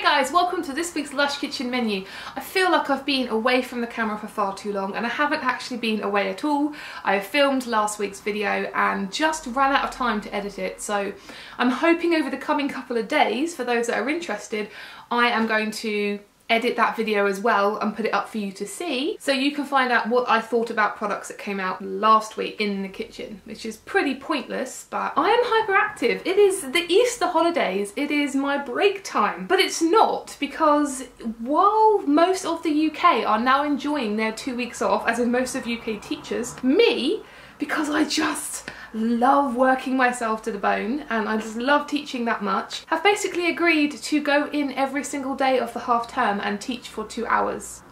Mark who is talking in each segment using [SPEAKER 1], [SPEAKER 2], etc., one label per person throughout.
[SPEAKER 1] Hey guys, welcome to this week's Lush kitchen menu. I feel like I've been away from the camera for far too long, and I haven't actually been away at all. I filmed last week's video and just ran out of time to edit it, so I'm hoping over the coming couple of days, for those that are interested, I am going to edit that video as well and put it up for you to see, so you can find out what I thought about products that came out last week in the kitchen, which is pretty pointless, but I am hyperactive. It is the Easter holidays, it is my break time, but it's not, because while most of the UK are now enjoying their 2 weeks off, as in most of UK teachers, me, because I just love working myself to the bone and I just love teaching that much, have basically agreed to go in every single day of the half term and teach for 2 hours.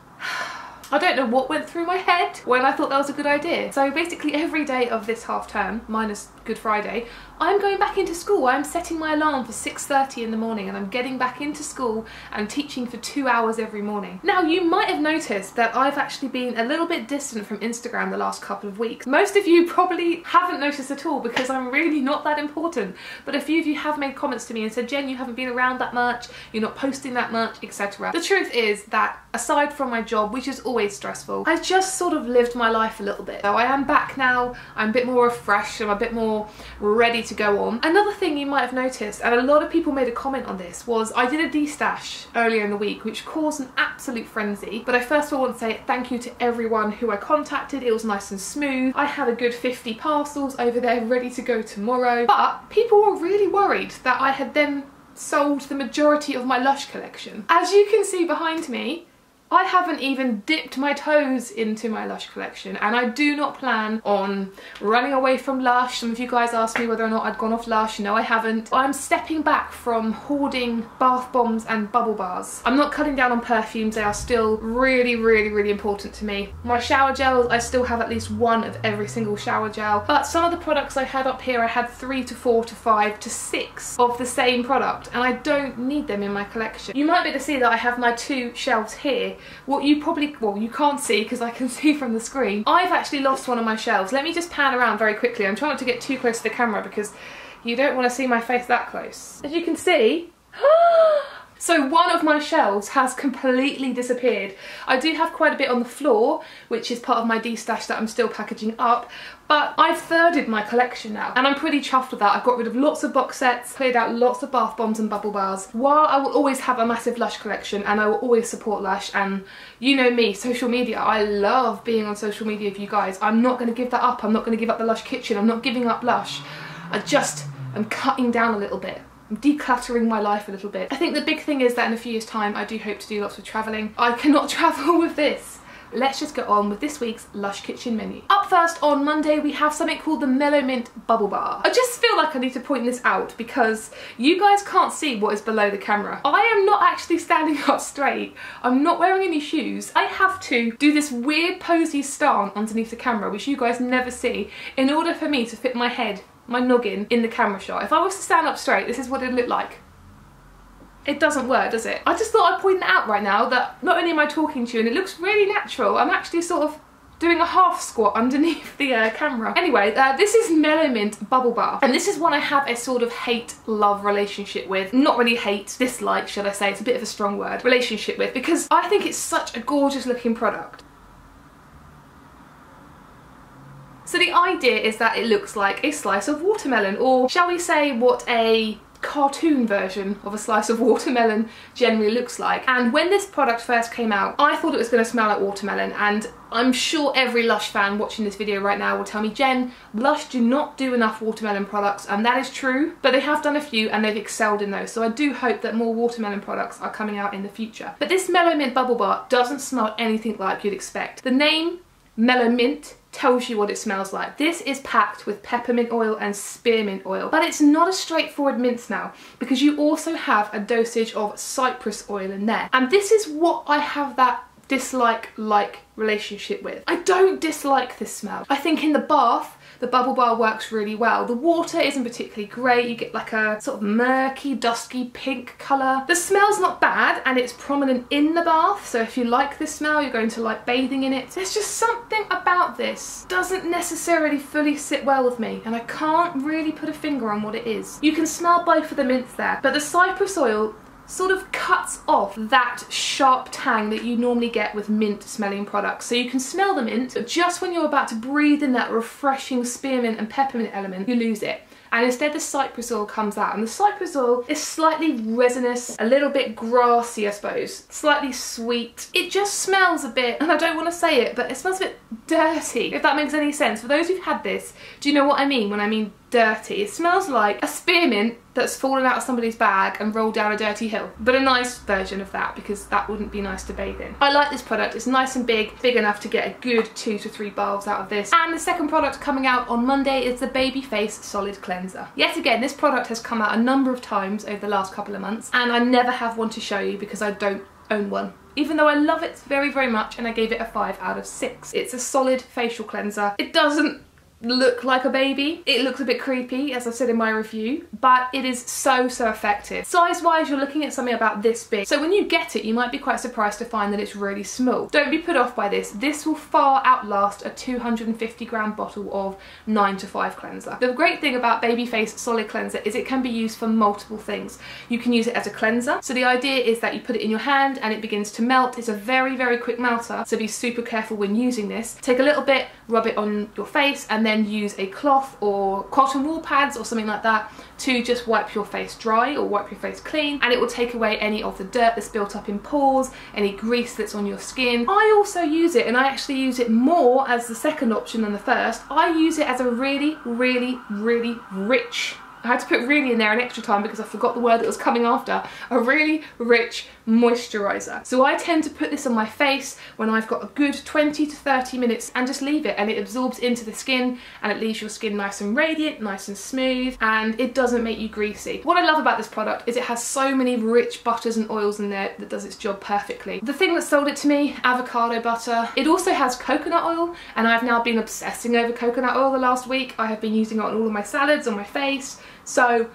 [SPEAKER 1] I don't know what went through my head when I thought that was a good idea. So basically every day of this half term, minus Good Friday, I'm going back into school. I'm setting my alarm for 6:30 in the morning and I'm getting back into school and teaching for 2 hours every morning. Now you might have noticed that I've actually been a little bit distant from Instagram the last couple of weeks. Most of you probably haven't noticed at all because I'm really not that important, but a few of you have made comments to me and said, Jen, you haven't been around that much, you're not posting that much, etc. The truth is that aside from my job, which is always stressful, I've just sort of lived my life a little bit. So I am back now, I'm a bit more refreshed, I'm a bit more ready to go on. Another thing you might have noticed, and a lot of people made a comment on this, was I did a de-stash earlier in the week which caused an absolute frenzy, but I first of all want to say thank you to everyone who I contacted. It was nice and smooth. I had a good 50 parcels over there ready to go tomorrow, but people were really worried that I had then sold the majority of my Lush collection. As you can see behind me, I haven't even dipped my toes into my Lush collection, and I do not plan on running away from Lush. Some of you guys asked me whether or not I'd gone off Lush. No, I haven't. I'm stepping back from hoarding bath bombs and bubble bars. I'm not cutting down on perfumes. They are still really, really, really important to me. My shower gels, I still have at least one of every single shower gel, but some of the products I had up here, I had 3 to 4 to 5 to 6 of the same product, and I don't need them in my collection. You might be able to see that I have my 2 shelves here. What you probably, well, you can't see because I can see from the screen. I've actually lost one of my shelves. Let me just pan around very quickly. I'm trying not to get too close to the camera because you don't want to see my face that close. As you can see, so one of my shelves has completely disappeared. I do have quite a bit on the floor, which is part of my de-stash that I'm still packaging up, but I've thirded my collection now, and I'm pretty chuffed with that. I've got rid of lots of box sets, cleared out lots of bath bombs and bubble bars. While I will always have a massive Lush collection, and I will always support Lush, and you know me, social media, I love being on social media with you guys. I'm not going to give that up. I'm not going to give up the Lush kitchen. I'm not giving up Lush. I just am cutting down a little bit. I'm decluttering my life a little bit. I think the big thing is that in a few years' time I do hope to do lots of travelling. I cannot travel with this. Let's just get on with this week's Lush kitchen menu. Up first on Monday we have something called the Melomint Bubble Bar. I just feel like I need to point this out because you guys can't see what is below the camera. I am not actually standing up straight. I'm not wearing any shoes. I have to do this weird posy stance underneath the camera, which you guys never see, in order for me to fit my head, my noggin, in the camera shot. If I was to stand up straight, this is what it'd look like. It doesn't work, does it? I just thought I'd point that out right now, that not only am I talking to you and it looks really natural, I'm actually sort of doing a half squat underneath the camera. Anyway, this is Melomint Bubble Bar, and this is one I have a sort of hate-love relationship with. Not really hate, dislike, should I say, it's a bit of a strong word, relationship with, because I think it's such a gorgeous looking product. So the idea is that it looks like a slice of watermelon, or shall we say what a cartoon version of a slice of watermelon generally looks like. And when this product first came out, I thought it was going to smell like watermelon, and I'm sure every Lush fan watching this video right now will tell me, Jen, Lush do not do enough watermelon products, and that is true, but they have done a few and they've excelled in those, so I do hope that more watermelon products are coming out in the future. But this Melomint Bubble Bar doesn't smell anything like you'd expect. The name Melomint tells you what it smells like. This is packed with peppermint oil and spearmint oil, but it's not a straightforward mint smell because you also have a dosage of cypress oil in there, and this is what I have that dislike-like relationship with. I don't dislike this smell. I think in the bath the bubble bar works really well. The water isn't particularly great. You get like a sort of murky, dusky pink colour. The smell's not bad and it's prominent in the bath, so if you like this smell, you're going to like bathing in it. There's just something about this doesn't necessarily fully sit well with me, and I can't really put a finger on what it is. You can smell both of the mints there, but the cypress oil sort of cuts off that sharp tang that you normally get with mint smelling products. So you can smell the mint, but just when you're about to breathe in that refreshing spearmint and peppermint element, you lose it. And instead the cypress oil comes out, and the cypress oil is slightly resinous, a little bit grassy I suppose, slightly sweet. It just smells a bit, and I don't want to say it, but it smells a bit dirty, if that makes any sense. For those who've had this, do you know what I mean when I mean dirty? It smells like a spearmint that's fallen out of somebody's bag and rolled down a dirty hill, but a nice version of that, because that wouldn't be nice to bathe in. I like this product. It's nice and big enough to get a good 2 to 3 baths out of this. And the second product coming out on Monday is the Baby Face Solid Cleanser. Yet again, this product has come out a number of times over the last couple of months, and I never have one to show you because I don't own one, even though I love it very, very much, and I gave it a 5 out of 6. It's a solid facial cleanser. It doesn't look like a baby. It looks a bit creepy, as I said in my review, but it is so effective. Size wise, you're looking at something about this big, so when you get it you might be quite surprised to find that it's really small. Don't be put off by this. This will far outlast a 250g bottle of 9 to 5 cleanser. The great thing about Baby Face Solid Cleanser is it can be used for multiple things. You can use it as a cleanser, so the idea is that you put it in your hand and it begins to melt. It's a very quick melter, so be super careful when using this. Take a little bit, rub it on your face, and then use a cloth or cotton wool pads or something like that to just wipe your face dry or wipe your face clean, and it will take away any of the dirt that's built up in pores, any grease that's on your skin. I also use it, and I actually use it more as the second option than the first. I use it as a really rich, I had to put really in there an extra time because I forgot the word that was coming after, a really rich moisturiser. So I tend to put this on my face when I've got a good 20 to 30 minutes and just leave it, and it absorbs into the skin and it leaves your skin nice and radiant, nice and smooth, and it doesn't make you greasy. What I love about this product is it has so many rich butters and oils in there that does its job perfectly. The thing that sold it to me, avocado butter. It also has coconut oil, and I've now been obsessing over coconut oil the last week. I have been using it on all of my salads, on my face. So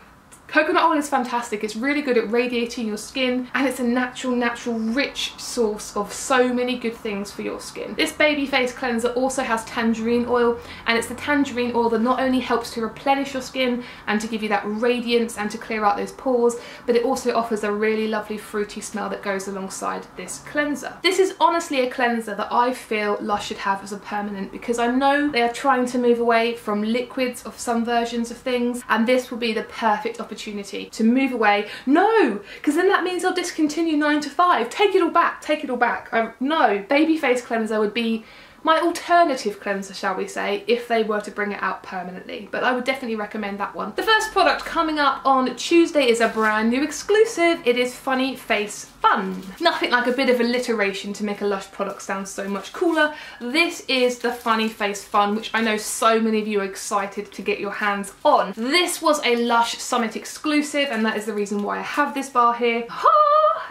[SPEAKER 1] coconut oil is fantastic. It's really good at radiating your skin, and it's a natural rich source of so many good things for your skin. This Baby Face Cleanser also has tangerine oil, and it's the tangerine oil that not only helps to replenish your skin and to give you that radiance and to clear out those pores, but it also offers a really lovely fruity smell that goes alongside this cleanser. This is honestly a cleanser that I feel Lush should have as a permanent, because I know they are trying to move away from liquids of some versions of things, and this will be the perfect opportunity to move away. No, because then that means I'll discontinue 9 to 5. Take it all back, take it all back. No, Baby Face Cleanser would be my alternative cleanser, shall we say, if they were to bring it out permanently, but I would definitely recommend that one. The first product coming up on Tuesday is a brand new exclusive. It is Funny Face Fun. Nothing like a bit of alliteration to make a Lush product sound so much cooler. This is the Funny Face Fun, which I know so many of you are excited to get your hands on. This was a Lush Summit exclusive, and that is the reason why I have this bar here.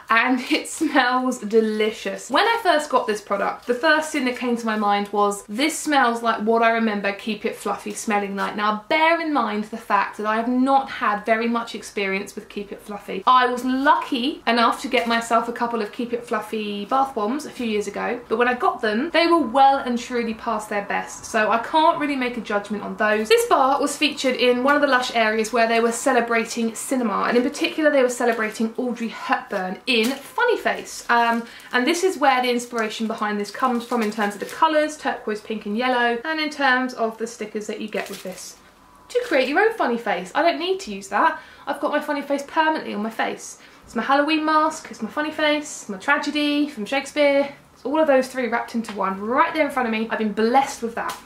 [SPEAKER 1] And it smells delicious. When I first got this product, the first thing that came to my mind was, this smells like what I remember Keep It Fluffy smelling like. Now bear in mind the fact that I have not had very much experience with Keep It Fluffy. I was lucky enough to get myself a couple of Keep It Fluffy bath bombs a few years ago, but when I got them, they were well and truly past their best, so I can't really make a judgment on those. This bar was featured in one of the Lush areas where they were celebrating cinema, and in particular they were celebrating Audrey Hepburn in Funny Face, and this is where the inspiration behind this comes from in terms of the colours, turquoise, pink and yellow, and in terms of the stickers that you get with this to create your own funny face. I don't need to use that. I've got my funny face permanently on my face. It's my Halloween mask, it's my funny face, my tragedy from Shakespeare. All of those three wrapped into one right there in front of me. I've been blessed with that.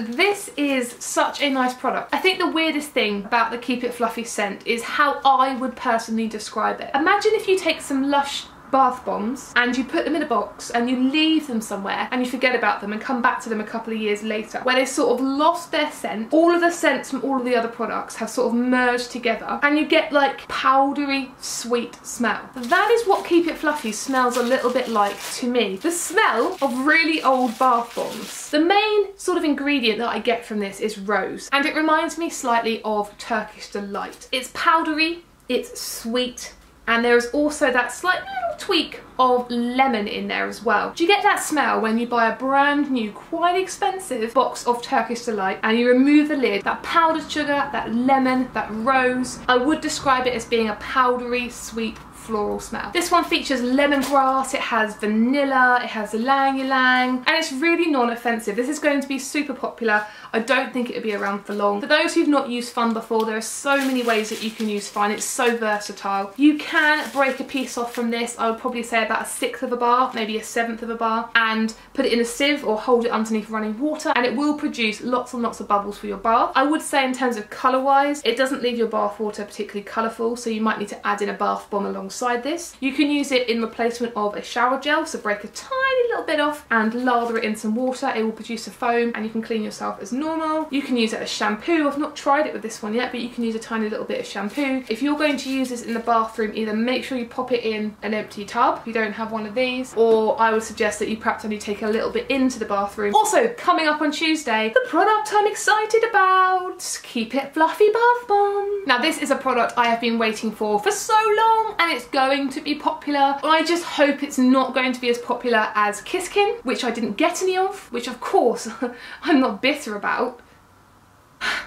[SPEAKER 1] This is such a nice product. I think the weirdest thing about the Keep It Fluffy scent is how I would personally describe it. Imagine if you take some Lush bath bombs and you put them in a box and you leave them somewhere and you forget about them and come back to them a couple of years later, where they sort of lost their scent. All of the scents from all of the other products have sort of merged together, and you get like powdery sweet smell. That is what Keep It Fluffy smells a little bit like to me. The smell of really old bath bombs. The main sort of ingredient that I get from this is rose, and it reminds me slightly of Turkish Delight. It's powdery, it's sweet, and there is also that slight little tweak of lemon in there as well. Do you get that smell when you buy a brand new, quite expensive box of Turkish Delight and you remove the lid? That powdered sugar, that lemon, that rose. I would describe it as being a powdery, sweet, floral smell. This one features lemongrass, it has vanilla, it has ylang ylang, and it's really non-offensive. This is going to be super popular. I don't think it'll be around for long. For those who've not used Fun before, there are so many ways that you can use Fun. It's so versatile. You can break a piece off from this. I would probably say about 1/6 of a bar, maybe 1/7 of a bar, and put it in a sieve or hold it underneath running water, and it will produce lots and lots of bubbles for your bath. I would say in terms of colour wise, it doesn't leave your bath water particularly colourful, so you might need to add in a bath bomb alongside this. You can use it in replacement of a shower gel, so break a tiny little bit off and lather it in some water. It will produce a foam and you can clean yourself as normal. You can use it as shampoo. I've not tried it with this one yet, but you can use a tiny little bit of shampoo. If you're going to use this in the bathroom, either make sure you pop it in an empty tub if you don't have one of these, or I would suggest that you perhaps only take a little bit into the bathroom. Also, coming up on Tuesday, the product I'm excited about, Keep It Fluffy Bath Bomb. Now this is a product I have been waiting for so long, and it's going to be popular. I just hope it's not going to be as popular as Kisskin, which I didn't get any of, which of course I'm not bitter about.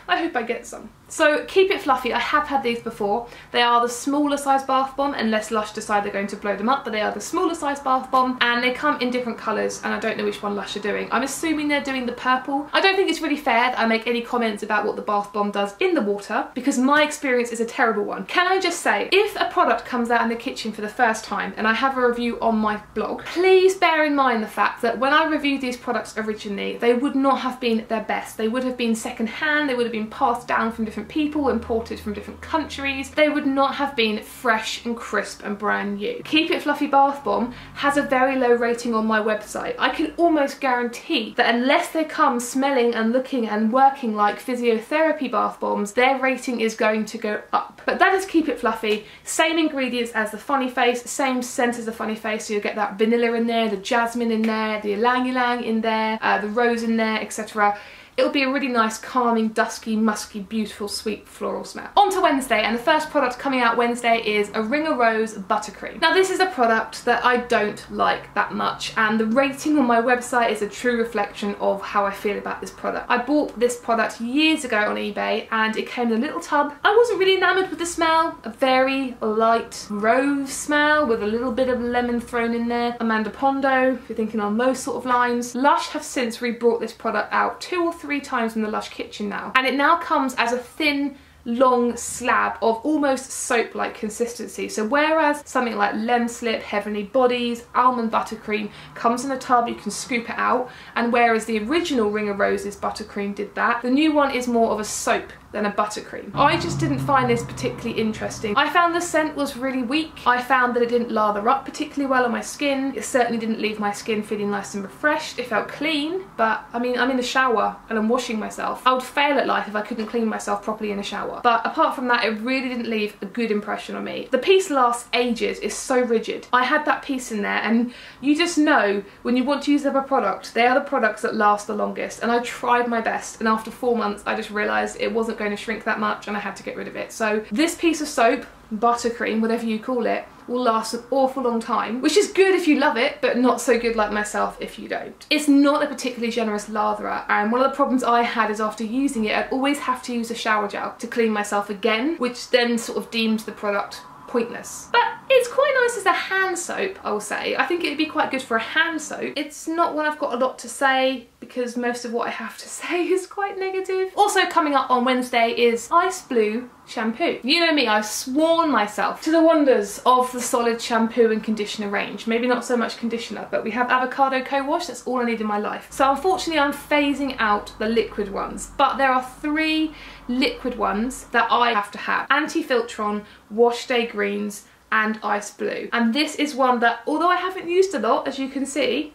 [SPEAKER 1] I hope I get some. So Keep It Fluffy, I have had these before. They are the smaller size bath bomb, unless Lush decide they're going to blow them up, but they are the smaller size bath bomb, and they come in different colours, and I don't know which one Lush are doing. I'm assuming they're doing the purple. I don't think it's really fair that I make any comments about what the bath bomb does in the water, because my experience is a terrible one. Can I just say, if a product comes out in the kitchen for the first time, and I have a review on my blog, please bear in mind the fact that when I reviewed these products originally, they would not have been their best. They would have been second hand, they would have been passed down from different people, imported from different countries. They would not have been fresh and crisp and brand new. Keep It Fluffy Bath Bomb has a very low rating on my website. I can almost guarantee that unless they come smelling and looking and working like physiotherapy bath bombs, their rating is going to go up. But that is Keep It Fluffy. Same ingredients as the Funny Face, same scent as the Funny Face, so you'll get that vanilla in there, the jasmine in there, the ylang ylang in there, the rose in there, etc. It'll be a really nice, calming, dusky, musky, beautiful, sweet floral smell. On to Wednesday, and the first product coming out Wednesday is a Ring o' Rose Buttercream. Now this is a product that I don't like that much, and the rating on my website is a true reflection of how I feel about this product. I bought this product years ago on eBay, and it came in a little tub. I wasn't really enamoured with the smell. A very light rose smell with a little bit of lemon thrown in there. Amanda Pondo, if you're thinking on those sort of lines. Lush have since re-brought this product out 2 or 3 times in the Lush kitchen now, and it now comes as a thin, long slab of almost soap-like consistency. So whereas something like Lem Slip, Heavenly Bodies, Almond Buttercream comes in a tub, you can scoop it out, and whereas the original Ring o' Roses Buttercream did that, the new one is more of a soap than a buttercream. I just didn't find this particularly interesting. I found the scent was really weak. I found that it didn't lather up particularly well on my skin. It certainly didn't leave my skin feeling nice and refreshed. It felt clean, but I mean, I'm in the shower and I'm washing myself. I would fail at life if I couldn't clean myself properly in a shower. But apart from that, it really didn't leave a good impression on me. The piece lasts ages, it's so rigid. I had that piece in there, and you just know when you want to use up a product, they are the products that last the longest, and I tried my best, and after 4 months I just realised it wasn't going to shrink that much and I had to get rid of it. So this piece of soap, buttercream, whatever you call it, will last an awful long time, which is good if you love it, but not so good like myself if you don't. It's not a particularly generous latherer, and one of the problems I had is after using it, I'd always have to use a shower gel to clean myself again, which then sort of deemed the product pointless. But it's quite nice as a hand soap, I will say. I think it'd be quite good for a hand soap. It's not one I've got a lot to say, because most of what I have to say is quite negative. Also coming up on Wednesday is Ice Blue Shampoo. You know me, I've sworn myself to the wonders of the solid shampoo and conditioner range. Maybe not so much conditioner, but we have avocado co-wash, that's all I need in my life. So unfortunately I'm phasing out the liquid ones, but there are 3 liquid ones that I have to have. Anti-Filtron, Wash Day Greens, and Ice Blue. And this is one that, although I haven't used a lot, as you can see,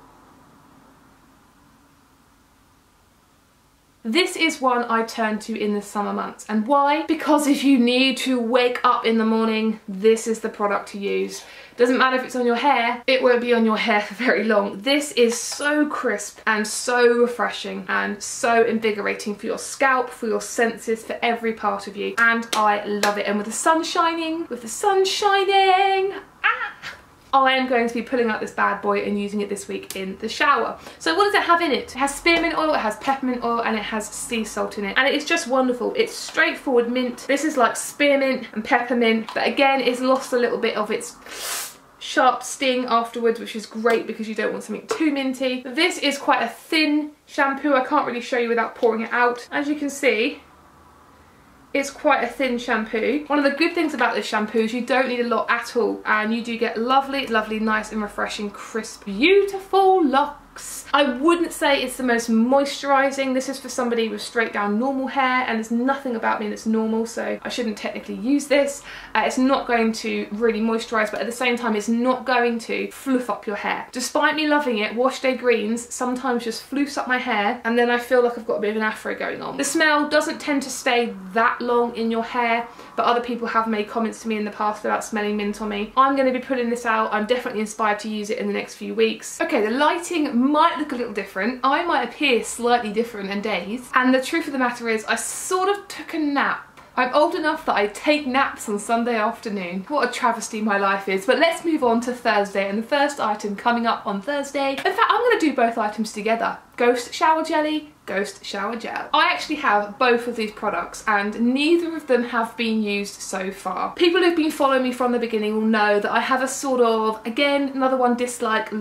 [SPEAKER 1] this is one I turn to in the summer months. And why? Because if you need to wake up in the morning, this is the product to use. Doesn't matter if it's on your hair, it won't be on your hair for very long. This is so crisp and so refreshing and so invigorating for your scalp, for your senses, for every part of you. And I love it. And with the sun shining, I am going to be pulling out this bad boy and using it this week in the shower. So what does it have in it? It has spearmint oil, it has peppermint oil, and it has sea salt in it. And it is just wonderful. It's straightforward mint. This is like spearmint and peppermint, but again, it's lost a little bit of its sharp sting afterwards, which is great because you don't want something too minty. This is quite a thin shampoo. I can't really show you without pouring it out. As you can see, it's quite a thin shampoo. One of the good things about this shampoo is you don't need a lot at all, and you do get lovely, lovely, nice and refreshing, crisp, beautiful locks. I wouldn't say it's the most moisturising. This is for somebody with straight down normal hair, and there's nothing about me that's normal, so I shouldn't technically use this. It's not going to really moisturise, but at the same time it's not going to fluff up your hair. Despite me loving it, Wash Day Greens sometimes just floofs up my hair, and then I feel like I've got a bit of an afro going on. The smell doesn't tend to stay that long in your hair, but other people have made comments to me in the past about smelling mint on me. I'm going to be putting this out. I'm definitely inspired to use it in the next few weeks. Okay, the lighting might look a little different. I might appear slightly different in days, and the truth of the matter is I sort of took a nap. I'm old enough that I take naps on Sunday afternoon. What a travesty my life is. But let's move on to Thursday, and the first item coming up on Thursday. In fact, I'm going to do both items together. Ghost Shower Jelly, Ghost Shower Gel. I actually have both of these products, and neither of them have been used so far. People who've been following me from the beginning will know that I have a sort of, again, another one dislike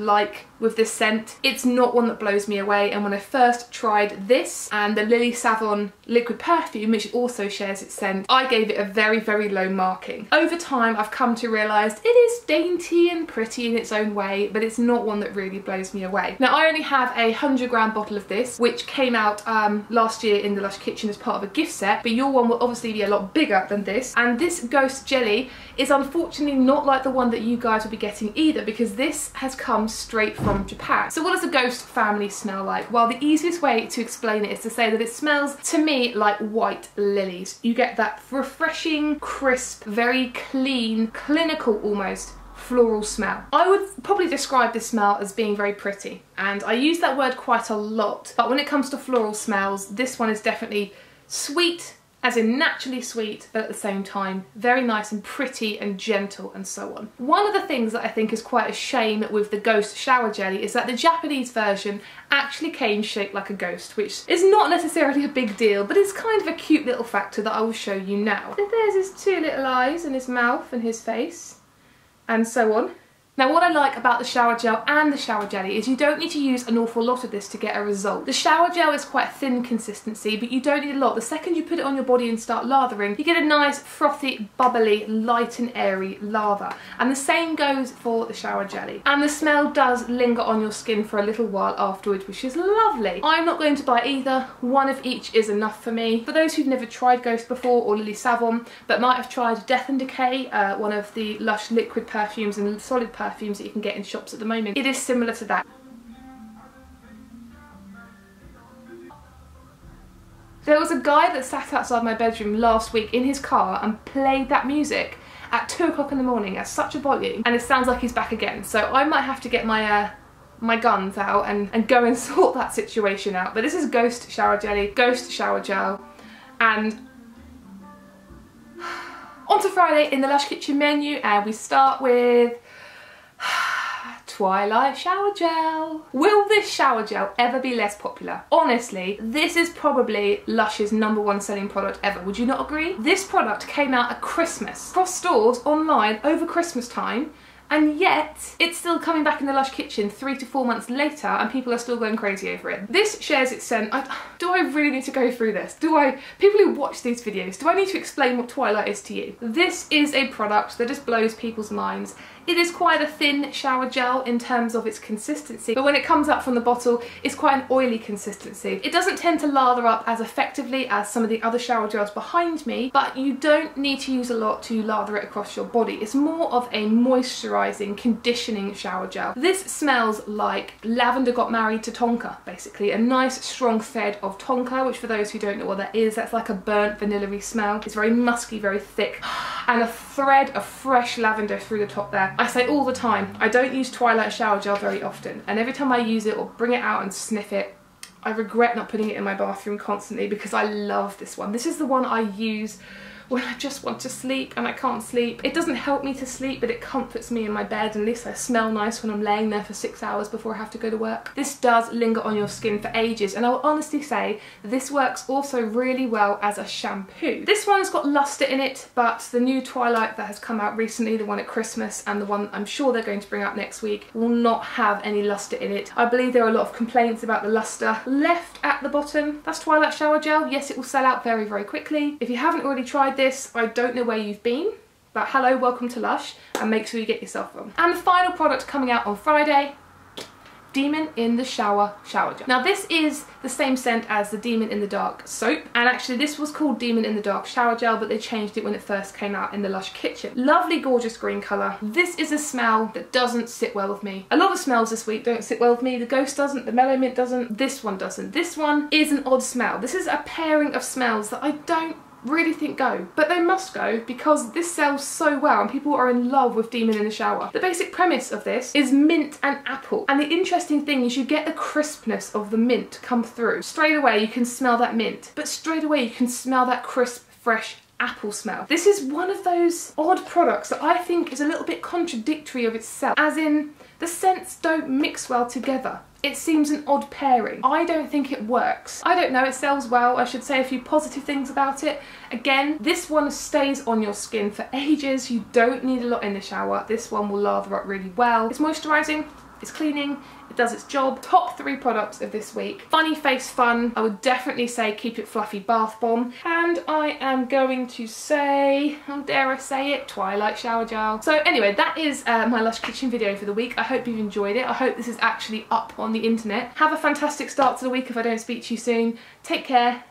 [SPEAKER 1] with this scent. It's not one that blows me away, and when I first tried this and the Lily Savon liquid perfume, which also shares its scent, I gave it a very, very low marking. Over time, I've come to realise it is dainty and pretty in its own way, but it's not one that really blows me away. Now, I only have a 100-gram bottle of this, which came out last year in the Lush kitchen as part of a gift set, but your one will obviously be a lot bigger than this. And this Ghost Jelly is unfortunately not like the one that you guys will be getting either, because this has come straight from Japan. So what does the Ghost family smell like? Well, the easiest way to explain it is to say that it smells to me like white lilies. You get that refreshing, crisp, very clean, clinical almost floral smell. I would probably describe this smell as being very pretty, and I use that word quite a lot, but when it comes to floral smells, this one is definitely sweet, as in naturally sweet, but at the same time very nice and pretty and gentle and so on. One of the things that I think is quite a shame with the Ghost Shower Jelly is that the Japanese version actually came shaped like a ghost, which is not necessarily a big deal, but it's kind of a cute little factor that I will show you now. There's his two little eyes and his mouth and his face, and so on. Now, what I like about the shower gel and the shower jelly is you don't need to use an awful lot of this to get a result. The shower gel is quite a thin consistency, but you don't need a lot. The second you put it on your body and start lathering, you get a nice, frothy, bubbly, light and airy lather. And the same goes for the shower jelly. And the smell does linger on your skin for a little while afterwards, which is lovely. I'm not going to buy either. One of each is enough for me. For those who've never tried Ghost before, or Lily Savon, but might have tried Death and Decay, one of the Lush liquid perfumes and solid perfumes that you can get in shops at the moment, it is similar to that. There was a guy that sat outside my bedroom last week in his car and played that music at 2 o'clock in the morning at such a volume, and it sounds like he's back again. So I might have to get my my guns out and go and sort that situation out. But this is Ghost Shower Jelly, Ghost Shower Gel, and on to Friday in the Lush kitchen menu, and we start with Twilight Shower Gel. Will this shower gel ever be less popular? Honestly, this is probably Lush's #1 selling product ever. Would you not agree? This product came out at Christmas, across stores, online, over Christmas time, and yet it's still coming back in the Lush kitchen 3 to 4 months later, and people are still going crazy over it. This shares its scent. Do I really need to go through this? People who watch these videos, do I need to explain what Twilight is to you? This is a product that just blows people's minds. It is quite a thin shower gel in terms of its consistency, but when it comes out from the bottle, it's quite an oily consistency. It doesn't tend to lather up as effectively as some of the other shower gels behind me, but you don't need to use a lot to lather it across your body. It's more of a moisturising, conditioning shower gel. This smells like lavender got married to tonka, basically. A nice strong thread of tonka, which for those who don't know what that is, that's like a burnt vanilla-y smell. It's very musky, very thick, and a thread of fresh lavender through the top there. I say all the time, I don't use Twilight Shower Gel very often, and every time I use it or bring it out and sniff it, I regret not putting it in my bathroom constantly, because I love this one. This is the one I use when I just want to sleep and I can't sleep. It doesn't help me to sleep, but it comforts me in my bed, and at least I smell nice when I'm laying there for 6 hours before I have to go to work. This does linger on your skin for ages, and I will honestly say this works also really well as a shampoo. This one's got luster in it, but the new Twilight that has come out recently, the one at Christmas and the one I'm sure they're going to bring out next week, will not have any luster in it. I believe there are a lot of complaints about the luster left at the bottom. That's Twilight Shower Gel. Yes, it will sell out very, very quickly. If you haven't already tried this, I don't know where you've been, but hello, welcome to Lush, and make sure you get yourself one. And the final product coming out on Friday, Demon in the Shower Gel. Now this is the same scent as the Demon in the Dark soap, and actually this was called Demon in the Dark Shower Gel, but they changed it when it first came out in the Lush kitchen. Lovely, gorgeous green colour. This is a smell that doesn't sit well with me. A lot of smells this week don't sit well with me. The Ghost doesn't, the Melomint doesn't, this one doesn't. This one is an odd smell. This is a pairing of smells that I don't really think go, but they must go because this sells so well and people are in love with Demon in the Shower. The basic premise of this is mint and apple, and the interesting thing is you get the crispness of the mint come through. Straight away you can smell that mint, but straight away you can smell that crisp, fresh apple smell. This is one of those odd products that I think is a little bit contradictory of itself, as in the scents don't mix well together. It seems an odd pairing. I don't think it works. I don't know, it sells well. I should say a few positive things about it. Again, this one stays on your skin for ages. You don't need a lot in the shower. This one will lather up really well. It's moisturising, it's cleaning, it does its job. Top 3 products of this week. Funny face fun. I would definitely say keep it fluffy bath bomb. And I am going to say, how dare I say it, Twilight Shower Gel. So anyway, that is my Lush kitchen video for the week. I hope you've enjoyed it. I hope this is actually up on the internet. Have a fantastic start to the week if I don't speak to you soon. Take care.